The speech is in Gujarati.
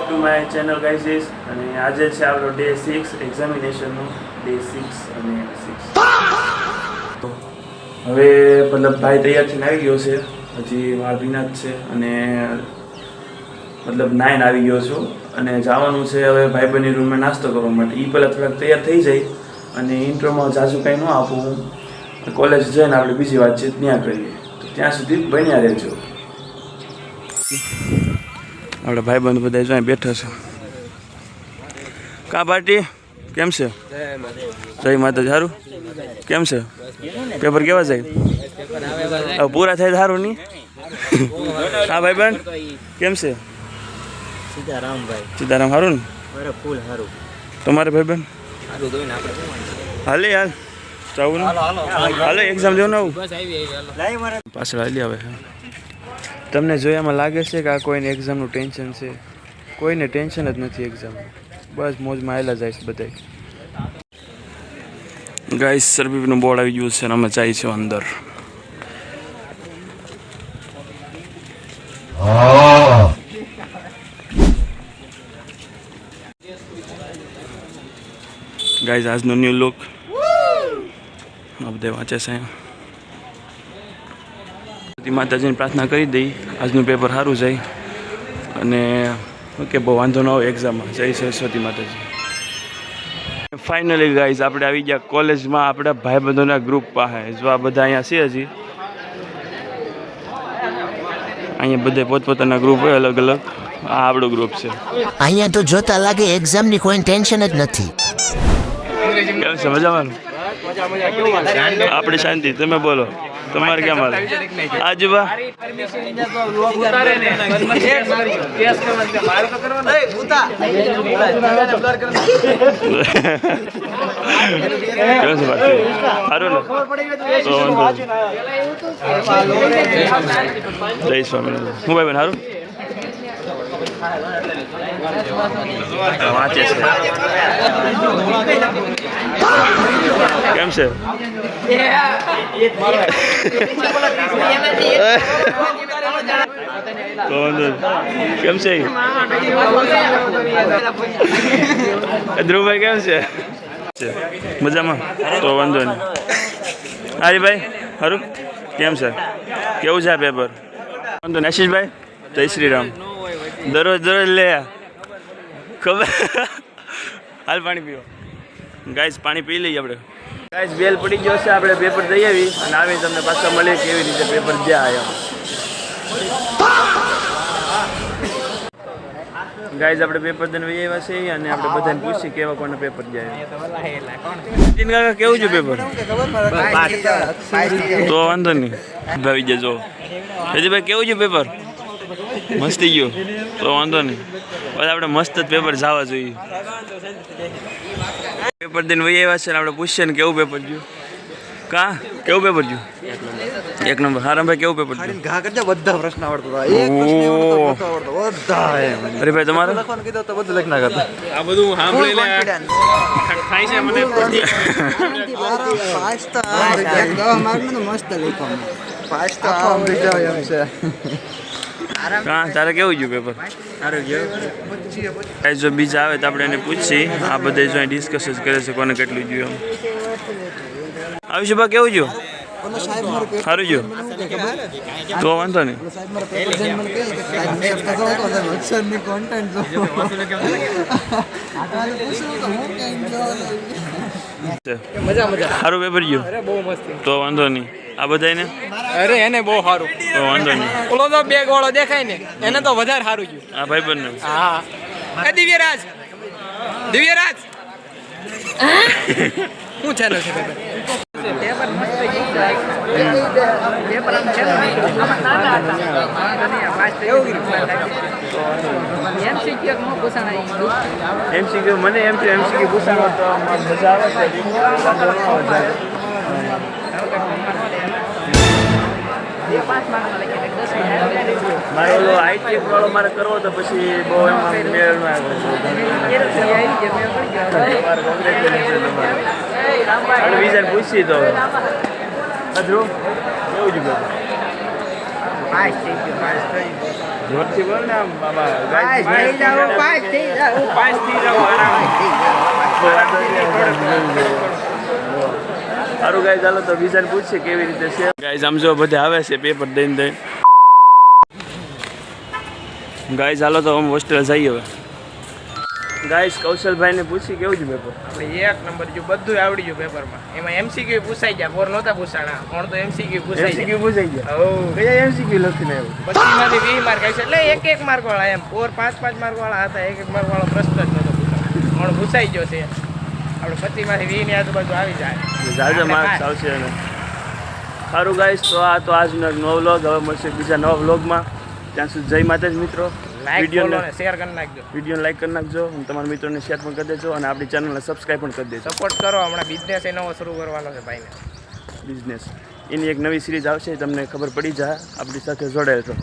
To my channel guys. અને આજે છે આપણો ડે 6 એક્ઝામિનેશનનો ડે 6 અને 6. હવે મતલબ ભાઈ તૈયાર થઈને આવી ગયો છે, હજી વાર ભીના જ છે અને મતલબ 9 આવી ગયો છું અને જવાનું છે હવે ભાઈબંધની રૂમમાં નાસ્તો કરવા માટે. એ પહેલાં થોડાક તૈયાર થઈ જાય અને ઇન્ટ્રોમાં જાજુ કંઈ ન આપું, કોલેજ જઈને આપણે બીજી વાતચીત ત્યાં કરીએ. તો ત્યાં સુધી બન્યા રહેજો. આપણે ભાઈબંધ બધા જ્યાં બેઠા છે. કા પાર્ટી કેમ છે? જય માતાજી. સારું કેમ છે? પેપર કેવા જાય? હવે પૂરા થાય સારું નહીં? હા ભાઈબંધ કેમ છે? સીતારામ સારું ને? તમારે ભાઈબંધ હાલે યાર જવું ને? હાલે એક્ઝામ દેવું ને આવું પાછળ હાલી આવે. તમને જોયામાં લાગે છે કે આ કોઈને એક્ઝામનું ટેન્શન છે? કોઈને ટેન્શન જ નથી એક્ઝામ, બસ મોજમાં આવેલા જાય છે બધા. ગાઈસ સરબીનું બોર્ડ આવી ગયું છે અને અમે જાય છે અંદર. ગાઈસ આજનો ન્યૂ લુક આ બધા વાંચે છે. માતાજીને પ્રાર્થના કરી દઈ આજનું પેપર સારું જાય અને ઓકે બહુ વાંધો ન આવે એક્ઝામમાં. જય સરસ્વતી માતાજી. ફાઇનલી ગાઈઝ આપણે આવી ગયા કોલેજમાં આપણા ભાઈબંધોના ગ્રુપ પાસે. જો આ બધા અહીંયા છે, હજી અહીંયા બધા પોતપોતાના ગ્રુપ હોય અલગ અલગ. આ આપણો ગ્રુપ છે. અહીંયા તો જોતા લાગે એક્ઝામની કોઈ ટેન્શન જ નથી. કેમ છે? મજામાં? આપણે શાંતિ. તમે બોલો તમારે કેમ હાલે? આજુબા જય સ્વામિનારાયણ. હું ભાઈ બેન સારું વાંચે છે. કેમ છે? કેમ છે ધ્રુવભાઈ? કેમ છે? મજામાં? તો વાંધો નહીં. હરીભાઈ સારું કેમ છે? કેવું છે આ પેપર? વાંધો નહીં. આશીષભાઈ જય શ્રી રામ. દરરોજ લે ખબર. હાલ પાણી પીવો. ગાઈસ પાણી પી લઈએ આપણે. ગાઈસ બેલ પડી ગયો છે, આપણે પેપર દઈ આવી અને આવી તમને પાછા મળીએ કેવી રીતે પેપર જ્યાં આવ્યા. ગાઈસ આપણે પેપર દઈને વહી આવ્યા છે અને આપણે બધાને પૂછીએ કેવા કોને પેપર જાય. કાકા કેવું છે પેપર? તો વાંધો નહીં ભાઈ જજો. હજીભાઈ કેવું છે પેપર? મસ્તી ગયું તો વાંધો નહીં. બસ આપણે મસ્ત જ પેપર જવા જોઈએ. પેપર દઈને વહી આવ્યા છે ને આપણે પૂછીએ ને કેવું પેપર ગયું. કા કેવું પેપર ગયું? એક નંબર. હારામભાઈ કેવું પેપર ગયું? બધા પ્રશ્ન આવડતા હતા. અરે ભાઈ તમારે લખવાનું કીધું તો બધું લખી નાખતા. આ બધું સાંભળી લે થાય છે મને. મસ્ત લખવાનું. પાસ તો આવડી જાય એમ છે. હા તારે કેવું ગયું પેપર? જો બીજા આવે તો આપણે એને પૂછીએ. આ બધા જો ડિસ્કસ જ કરે છે કોને કેટલું ગયું એમ. આવીશું બા કેવું ગયું? સારું ગયું તો વાંધો નહીં. સારું પેપર ગયું તો વાંધો નહીં. આ બધાને અરે એને બહુ સારું તો વાંધો નહીં. ઓલો તો બેગ વાળો દેખાય ને એને તો વધારે સારું ગયું. આ ભાઈ બંને હા એ દિવ્યરાજ શું ચેનલ છે પેપર? એમસીક્યુ મને એમસીક્યુ પૂછાણો તો મજા આવે છે. મારે ઓલો આઈટી વાળો મારે કરવો તો પછી બહુ એમાં મેળ ના આવે. બીજાને પૂછી તો ધ્રુવ કેવું છે? જોરથી બોલ ને આમ બાબા પાસ થઈ જાઓ, પાસ થઈ જાઓ. પાસ થઈ જાવ આરામ સારું ગાઈઝ ચાલો તો બીજાને પૂછીએ કેવી રીતે છે ગાઈઝ આમ જો બધે આવે છે પેપર દઈને ગાઈઝ ચાલો તો આમ હોસ્ટેલ જઈએ હવે ગાઈઝ કૌશલભાઈને પૂછી કેવું છે પેપર આપણે એક નંબર જો બધું આવડી ગયું પેપરમાં એમાં એમસીક્યુ પૂછાઈ ગયા બોર નહોતા પૂછાણા પણ તો એમસીક્યુ પૂછાઈ ગયા એમસીક્યુ પૂછાઈ ગયા હો કયા એમસીક્યુ લખીને આવ્યું 25 માંથી 20 માર્ક આવશે એટલે એક માર્ક વાળા એમ બોર 5 માર્ક વાળા હતા એક માર્ક વાળો પ્રશ્ન જ નહોતો પૂછાતો પણ પૂછાઈ ગયો છે આપણે 25 માંથી 20 ની આજુબાજુ આવી જાય જાજા માર્ક્સ આવશે અને સારું ગાઈઝ તો આ તો આજનો એક નવો વ્લોગ હવે મળશે બીજા નવા વ્લોગમાં ત્યાં સુધી જય માતાજી મિત્રો લાઈક ફોલો અને શેર કરી નાખજો વિડીયોને લાઈક કરી નાખજો અને તમારા મિત્રોને શેર પણ કરી દેજો અને આપણી ચેનલને સબસ્ક્રાઈબ પણ કરી દેજો સપોર્ટ કરો હમણાં બિઝનેસ એ નવો શરૂ કરવાનો છે ભાઈને બિઝનેસ એની એક નવી સિરીઝ આવશે તમને ખબર પડી જાય આપણી સાથે જોડાયેલ છો